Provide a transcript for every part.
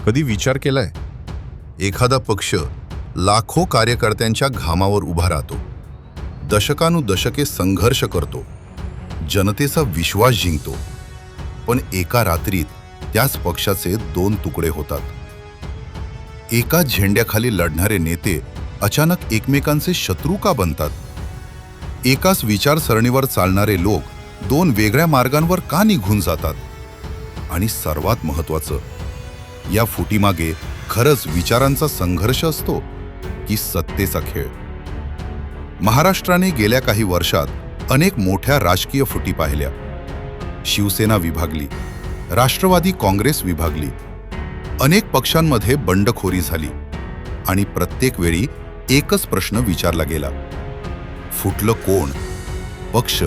कधी विचार केलाय? एखादा पक्ष लाखो कार्यकर्त्यांच्या घामावर उभा राहतो, दशकानुदशके संघर्ष करतो, जनतेचा विश्वास जिंकतो, पण एका रात्रीत त्याच पक्षाचे दोन तुकडे होतात। एकाच झेंड्याखाली लढणारे नेते अचानक एकमेकांचे शत्रू का बनतात? एकाच विचारसरणीवर चालणारे लोक दोन वेगळ्या मार्गांवर का निघून जातात? आणि सर्वात महत्त्वाचं, या फुटीमागे खरंच विचारांचा संघर्ष असतो की सत्तेचा खेळ? महाराष्ट्राने गेल्या काही वर्षात अनेक मोठ्या राजकीय फुटी पाहिल्या। शिवसेना विभागली, राष्ट्रवादी काँग्रेस विभागली, अनेक पक्षांमध्ये बंडखोरी झाली आणि प्रत्येक वेळी एकच प्रश्न विचारला गेला, फुटलं कोण, पक्ष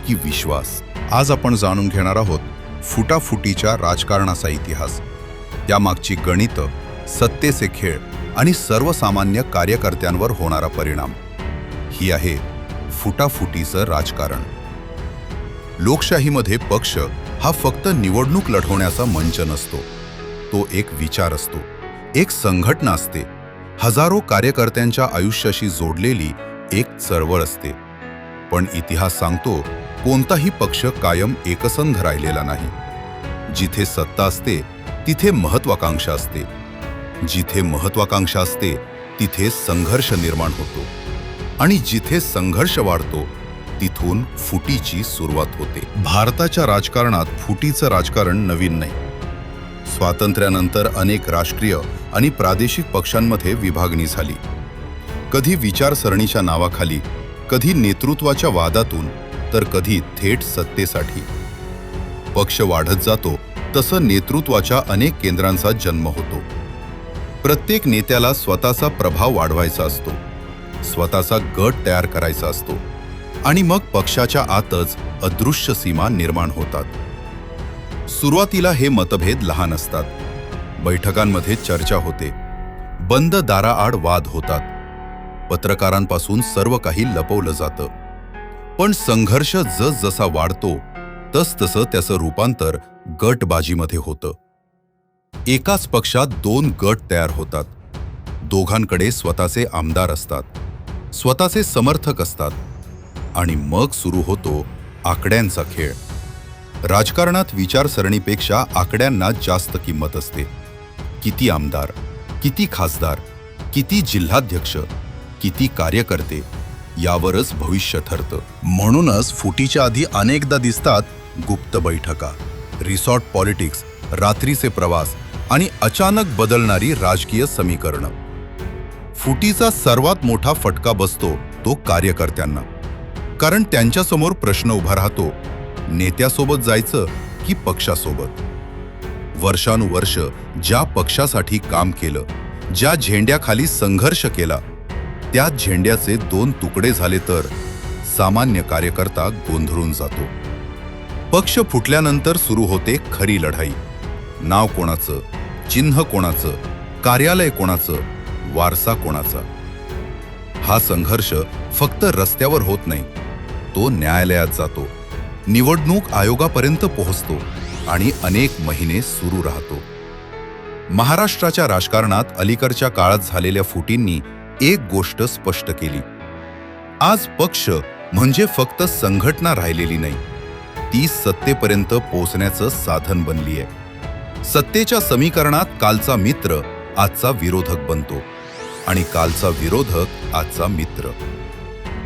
की विश्वास? आज आपण जाणून घेणार आहोत फुटाफुटीच्या राजकारणाचा इतिहास, त्यामागची गणितं, सत्तेचे खेळ आणि सर्वसामान्य कार्यकर्त्यांवर होणारा परिणाम। ही आहे फुटाफुटीचं राजकारण। लोकशाहीमध्ये पक्ष हा फक्त निवडणूक लढवण्याचा मंच नसतो, तो एक विचार असतो, एक संघटना असते, हजारो कार्यकर्त्यांच्या आयुष्याशी जोडलेली एक चळवळ असते। पण इतिहास सांगतो, कोणताही पक्ष कायम एकसंध राहिलेला नाही। जिथे सत्ता असते तिथे महत्वाकांक्षा असते, जिथे महत्वाकांक्षा असते तिथे संघर्ष निर्माण होतो, आणि जिथे संघर्ष वाढतो तिथून फुटीची सुरुवात होते। भारताच्या राजकारणात फुटीचं राजकारण नवीन नाही। स्वातंत्र्यानंतर अनेक राष्ट्रीय आणि प्रादेशिक पक्षांमध्ये विभागणी झाली, कधी विचारसरणीच्या नावाखाली, कधी नेतृत्वाच्या वादातून, तर कधी थेट सत्तेसाठी। पक्ष वाढत जातो तसं नेतृत्वाच्या अनेक केंद्रांचा जन्म होतो। प्रत्येक नेत्याला स्वतःचा प्रभाव वाढवायचा असतो, स्वतःचा गट तयार करायचा असतो, आणि मग पक्षाच्या आतच अदृश्य सीमा निर्माण होतात। सुरुवातीला हे मतभेद लहान असतात, बैठकांमध्ये चर्चा होते, बंद दाराआड वाद होतात, पत्रकारांपासून सर्व काही लपवलं जातं। पण संघर्ष जसजसा वाढतो तसतसं त्याचं रूपांतर गटबाजीमध्ये होतं। एकाच पक्षात दोन गट तयार होतात, दोघांकडे स्वतःचे आमदार असतात, स्वतःचे समर्थक असतात, आणि मग सुरू होतो आकड्यांचा खेळ। राजकारणात विचारसरणीपेक्षा आकड्यांना जास्त किंमत असते। किती आमदार, किती खासदार, किती जिल्हाध्यक्ष, किती कार्यकर्ते, यावरच भविष्य ठरतं। म्हणूनच फुटीच्या आधी अनेकदा दिसतात गुप्त बैठका, रिसॉर्ट पॉलिटिक्स, रात्रीचे प्रवास आणि अचानक बदलणारी राजकीय समीकरणं। फुटीचा सर्वात मोठा फटका बसतो तो कार्यकर्त्यांना, कारण त्यांच्यासमोर प्रश्न उभा राहतो, नेत्यासोबत जायचं की पक्षासोबत? वर्षानुवर्ष ज्या पक्षासाठी काम केलं, ज्या झेंड्याखाली संघर्ष केला, त्याच झेंड्याचे दोन तुकडे झाले तर सामान्य कार्यकर्ता गोंधळून जातो। पक्ष फुटल्यानंतर सुरू होते खरी लढाई। नाव कोणाचं, चिन्ह कोणाचं, कार्यालय कोणाचं, वारसा कोणाचा? हा संघर्ष फक्त रस्त्यावर होत नाही, तो न्यायालयात जातो, निवडणूक आयोगापर्यंत पोहोचतो आणि अनेक महिने सुरू राहतो। महाराष्ट्राच्या राजकारणात अलीकडच्या काळात झालेल्या फुटींनी एक गोष्ट स्पष्ट केली, आज पक्ष म्हणजे फक्त संघटना राहिलेली नाही, ती सत्तेपर्यंत पोहोचण्याचं साधन बनली आहे। सत्तेच्या समीकरणात कालचा मित्र आजचा विरोधक बनतो, आणि कालचा विरोधक आजचा मित्र।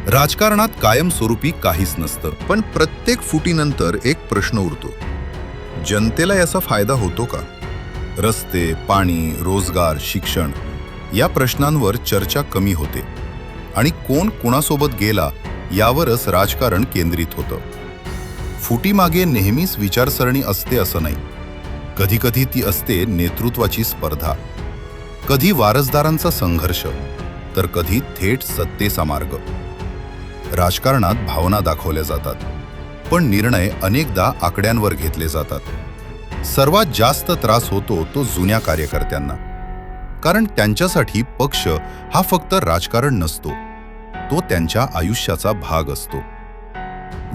राजकारणात कायमस्वरूपी काहीच नसतं, पण प्रत्येक फुटीनंतर एक प्रश्न उरतो, जनतेला याचा फायदा होतो का? रस्ते, पाणी, रोजगार, शिक्षण या प्रश्नांवर चर्चा कमी होते, आणि कोण कोणासोबत गेला यावरच राजकारण केंद्रित होतं। फुटीमागे नेहमीच विचारसरणी असते असं नाही, कधीकधी ती असते नेतृत्वाची स्पर्धा, कधी वारसदारांचा संघर्ष, तर कधी थेट सत्तेचा मार्ग। राजकारणात भावना दाखवल्या जातात, पण निर्णय अनेकदा आकड्यांवर घेतले जातात। सर्वात जास्त त्रास होतो तो जुन्या कार्यकर्त्यांना, कारण त्यांच्यासाठी पक्ष हा फक्त राजकारण नसतो, तो त्यांच्या आयुष्याचा भाग असतो।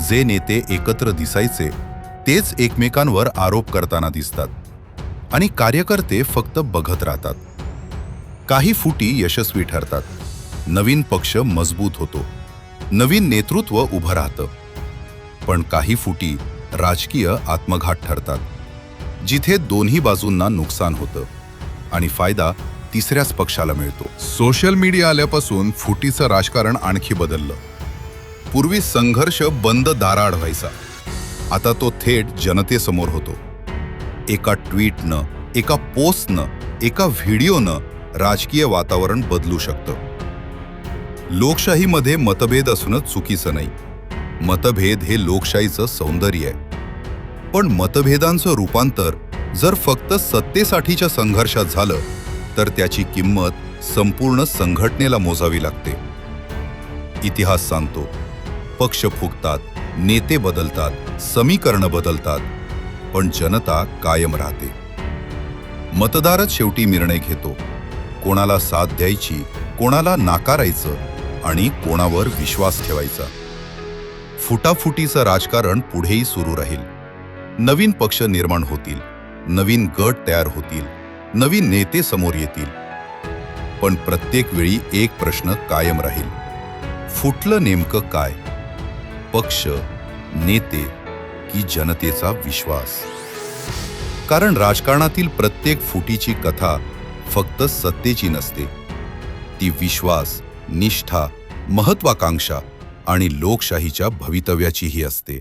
जे नेते एकत्र दिसायचे तेच एकमेकांवर आरोप करताना दिसतात, आणि कार्यकर्ते फक्त बघत राहतात. काही फुटी यशस्वी ठरतात, नवीन पक्ष मजबूत होतो, नवीन नेतृत्व उभं राहतं. पण काही फुटी राजकीय आत्मघात ठरतात, जिथे दोन्ही बाजूंना नुकसान होतं आणि फायदा तिसऱ्याच पक्षाला मिळतो. सोशल मीडिया आल्यापासून फुटीचं राजकारण आणखी बदललं. पूर्वी संघर्ष बंद दाराआड व्हायचा, आता तो थेट जनतेसमोर होतो. एका ट्विटनं, एका पोस्टनं, एका व्हिडिओनं राजकीय वातावरण बदलू शकतं. लोकशाहीमध्ये मतभेद असणं चुकीचं नाही. मतभेद हे लोकशाहीचं सौंदर्य आहे. पण मतभेदांचं रूपांतर जर फक्त सत्तेसाठीच्या संघर्षात झालं तर त्याची किंमत संपूर्ण संघटनेला मोजावी लागते. इतिहास सांगतो, पक्ष फुगतात, नेते बदलतात, समीकरणं बदलतात, पण जनता कायम राहते. मतदारच शेवटी निर्णय घेतो, कोणाला साथ द्यायची, कोणाला नाकारायचं आणि कोणावर विश्वास ठेवायचा. फुटाफुटीचं राजकारण पुढेही सुरू राहील. नवीन पक्ष निर्माण होतील, नवीन गट तयार होतील, नवीन नेते समोर येतील. पण प्रत्येक वेळी एक प्रश्न कायम राहील, फुटलं नेमकं काय? पक्ष, नेते की जनतेचा विश्वास? कारण राजकारणातील प्रत्येक फुटीची कथा फक्त सत्तेची नसते. ती विश्वास, निष्ठा, महत्वाकांक्षा आणि लोकशाहीच्या भवितव्याचीही असते.